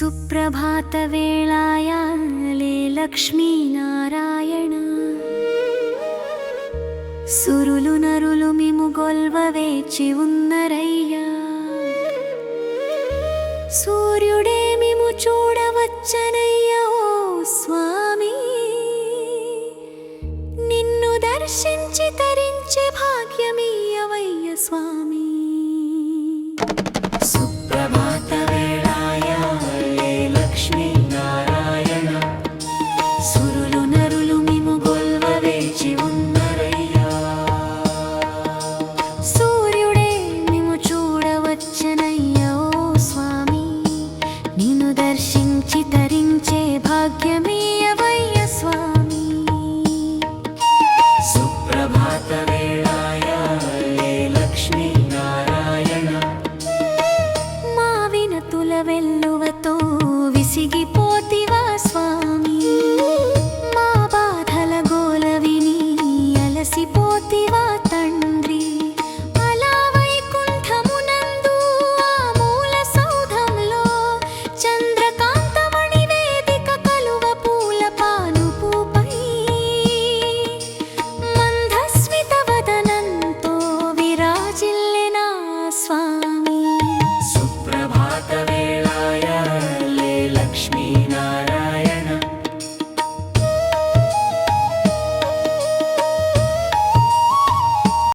సుప్రభాత వేళాయాలే లక్ష్మీనారాయణ సురులు నరులు మిము గొల్వ వేచి ఉన్నరయ్యా సూర్యుడే మిము చూడవచ్చనయ్యా ఓ స్వామి నిన్ను దర్శించి తరించే భాగ్యమీయవయ్య స్వామి సుప్రభాత వేళాయాలే లక్ష్మీనారాయణ సురులు నరులు మిము గొల్వ వేచి ఉన్నరయ్యా సూర్యుడే మిము చూడవచ్చనయ్యా ఓ స్వామి నిన్ను దర్శించి తరించే భాగ్యమీయవయ్య స్వామి సుప్రభాత వేళాయాలే లక్ష్మీనారాయణ మా వినతుల వెల్లువతో విసిగిపో